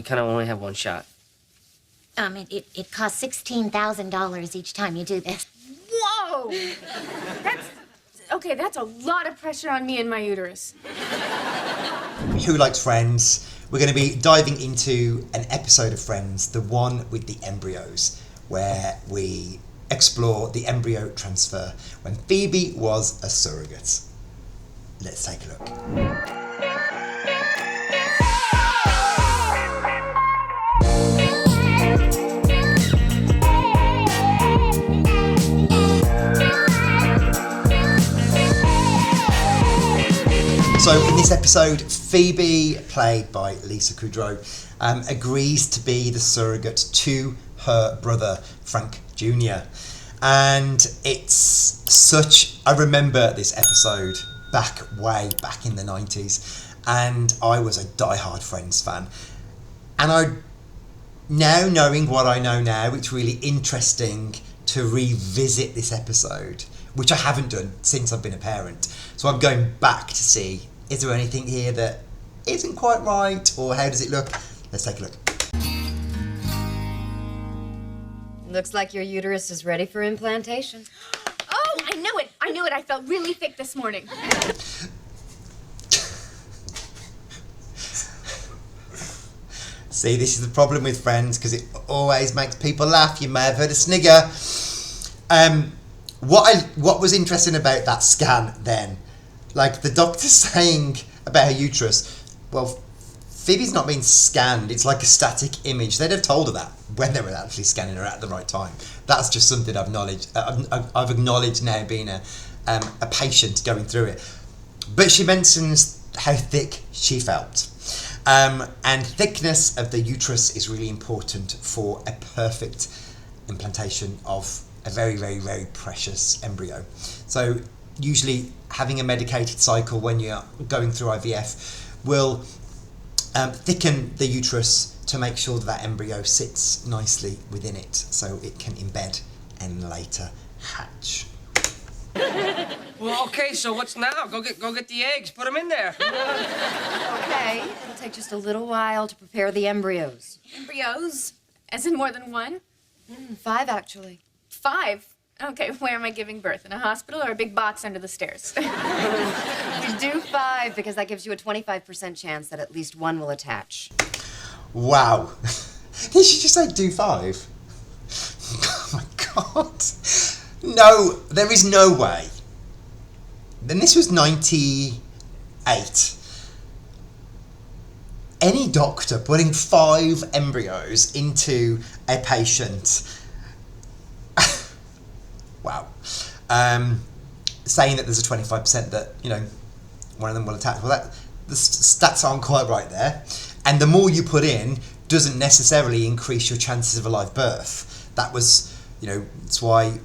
kind of only have one shot. It costs $16,000 each time you do this. Whoa! That's a lot of pressure on me and my uterus. Who likes Friends? We're going to be diving into an episode of Friends, the one with the embryos, where we explore the embryo transfer when Phoebe was a surrogate. Let's take a look. So in this episode, Phoebe, played by Lisa Kudrow, agrees to be the surrogate to her brother, Frank Jr. And it's such... I remember this episode way back in the 90s, and I was a diehard Friends fan. And now knowing what I know now, it's really interesting to revisit this episode, which I haven't done since I've been a parent. So I'm going back to see, is there anything here that isn't quite right, or how does it look? Let's take a look. Looks like your uterus is ready for implantation. Oh, I knew it. I felt really thick this morning. See, this is the problem with Friends, because it always makes people laugh. You may have heard a snigger. What was interesting about that scan then, like the doctor saying about her uterus, well, Phoebe's not being scanned, it's like a static image. They'd have told her that when they were actually scanning her at the right time. That's just something I've acknowledged now, being a patient going through it. But she mentions how thick she felt. And thickness of the uterus is really important for a perfect implantation of a very, very, very precious embryo. So usually having a medicated cycle when you're going through IVF will thicken the uterus to make sure that embryo sits nicely within it, so it can embed and later hatch. Well, okay, so what's now? Go get the eggs, put them in there. Okay, it'll take just a little while to prepare the embryos. Embryos? As in more than one? 5, actually. 5? Okay, where am I giving birth? In a hospital or a big box under the stairs? You do 5 because that gives you a 25% chance that at least one will attach. Wow. Did she just say do 5? Oh my God. No, there is no way. Then this was 98. Any doctor putting 5 embryos into a patient... Wow. Saying that there's a 25% that, one of them will attach. Well, the stats aren't quite right there. And the more you put in doesn't necessarily increase your chances of a live birth. That was, that's why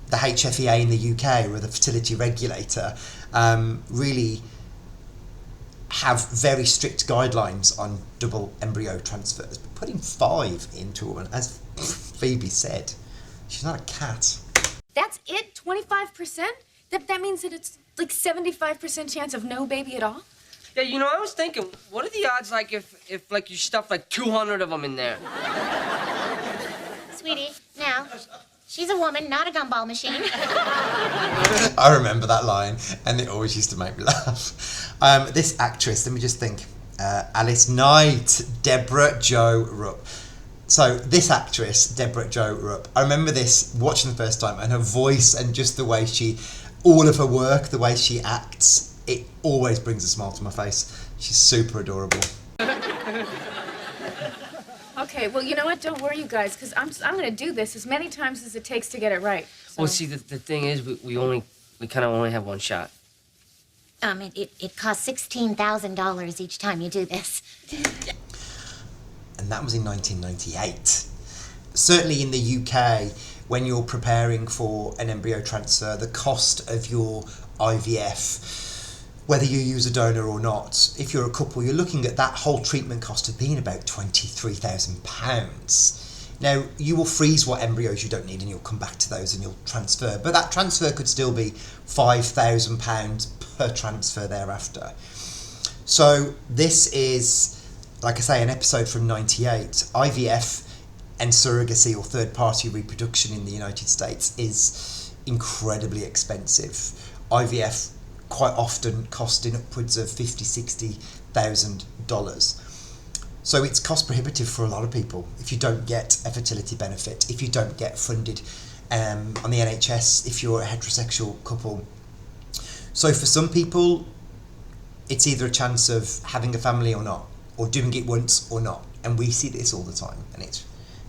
the HFEA in the UK, or the fertility regulator, really have very strict guidelines on double embryo transfers. But putting 5 into a woman, as Phoebe said, she's not a cat. That's it? 25%? That means that it's like 75% chance of no baby at all? Yeah, I was thinking, what are the odds, like, if like, you stuff, like, 200 of them in there? Sweetie, now, she's a woman, not a gumball machine. I remember that line, and it always used to make me laugh. This actress, let me just think. Alice Knight, Debra Jo Rupp. So this actress, Debra Jo Rupp, I remember this watching the first time, and her voice and just the way all of her work, the way she acts, it always brings a smile to my face. She's super adorable. Okay, well, you know what? Don't worry, you guys, because I'm going to do this as many times as it takes to get it right. So. Well, see, the thing is, we kind of only have one shot. It costs $16,000 each time you do this. And that was in 1998. Certainly in the UK, when you're preparing for an embryo transfer, the cost of your IVF, whether you use a donor or not, if you're a couple, you're looking at that whole treatment cost of being about £23,000. Now, you will freeze what embryos you don't need, and you'll come back to those and you'll transfer. But that transfer could still be £5,000 per transfer thereafter. So this is like I say, an episode from '98, IVF and surrogacy or third-party reproduction in the United States is incredibly expensive. IVF quite often costing upwards of $50,000-$60,000. So it's cost prohibitive for a lot of people if you don't get a fertility benefit, if you don't get funded on the NHS, if you're a heterosexual couple. So for some people, it's either a chance of having a family or not, or doing it once or not. And we see this all the time, and it's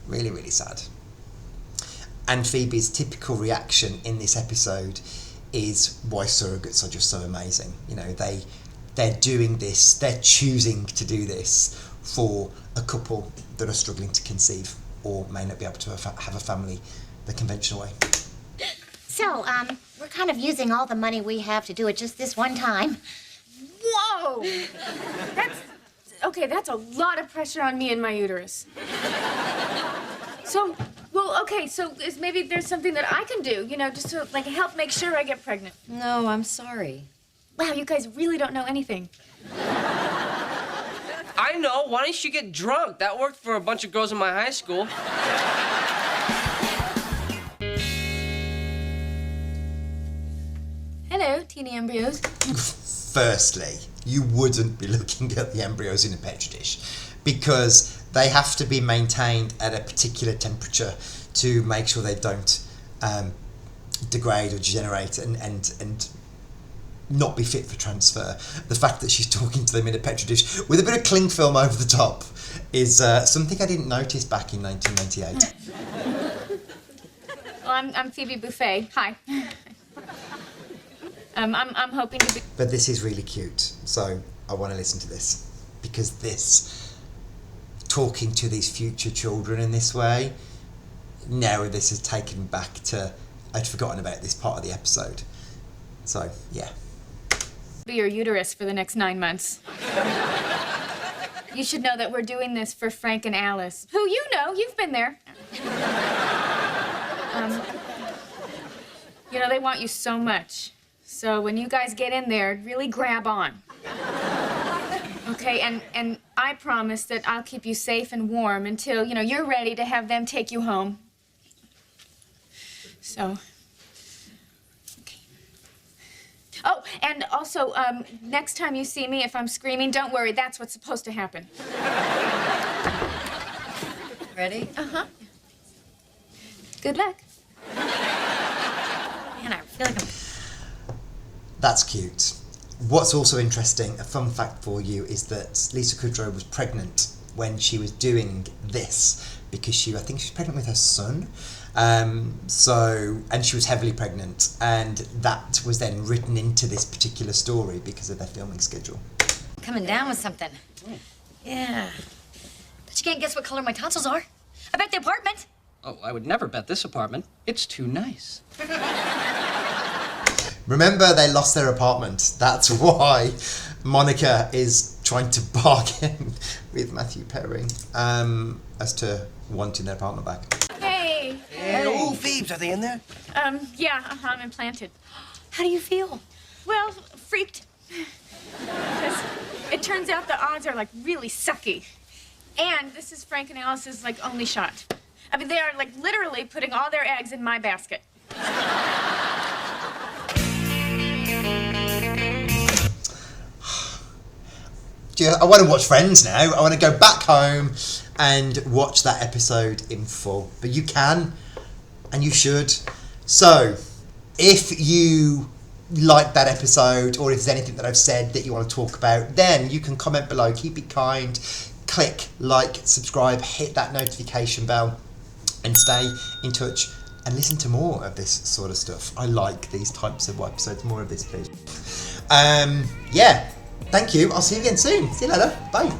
really, really sad. And Phoebe's typical reaction in this episode is why surrogates are just so amazing. You know, they're doing this, they're choosing to do this for a couple that are struggling to conceive or may not be able to have a family the conventional way. So, we're kind of using all the money we have to do it just this one time. Whoa! That's a lot of pressure on me and my uterus. So maybe there's something that I can do, just to, like, help make sure I get pregnant. No, I'm sorry. Wow, you guys really don't know anything. I know. Why don't you get drunk? That worked for a bunch of girls in my high school. Hello, teeny embryos. Firstly, you wouldn't be looking at the embryos in a petri dish because they have to be maintained at a particular temperature to make sure they don't degrade or degenerate and not be fit for transfer. The fact that she's talking to them in a petri dish with a bit of cling film over the top is something I didn't notice back in 1998. Well, I'm Phoebe Buffay. Hi. I'm hoping to be... But this is really cute, so I want to listen to this because talking to these future children in this way, now this has taken me back to, I'd forgotten about this part of the episode. So, yeah. Be your uterus for the next 9 months. You should know that we're doing this for Frank and Alice, who you know, you've been there. They want you so much. So when you guys get in there, really grab on. Okay, and I promise that I'll keep you safe and warm until, you're ready to have them take you home. So, okay. Oh, and also, next time you see me, if I'm screaming, don't worry, that's what's supposed to happen. Ready? Uh-huh. Good luck. Man, I feel like I'm... That's cute. What's also interesting, a fun fact for you, is that Lisa Kudrow was pregnant when she was doing this because I think she was pregnant with her son. And she was heavily pregnant, and that was then written into this particular story because of their filming schedule. Coming down with something. Yeah. Bet you can't guess what color my tonsils are. I bet the apartment. Oh, I would never bet this apartment. It's too nice. Remember, they lost their apartment. That's why Monica is trying to bargain with Matthew Perry as to wanting their apartment back. Hey. Oh, Phoebes, are they in there? Yeah, I'm implanted. How do you feel? Well, freaked. 'Cause it turns out the odds are, really sucky. And this is Frank and Alice's, only shot. I mean, they are, literally putting all their eggs in my basket. I want to watch Friends now. I want to go back home and watch that episode in full. But you can, and you should. So, if you like that episode, or if there's anything that I've said that you want to talk about, then you can comment below. Keep it kind. Click like, subscribe, hit that notification bell, and stay in touch and listen to more of this sort of stuff. I like these types of episodes. More of this, please. Yeah. Thank you. I'll see you again soon. See you later. Bye.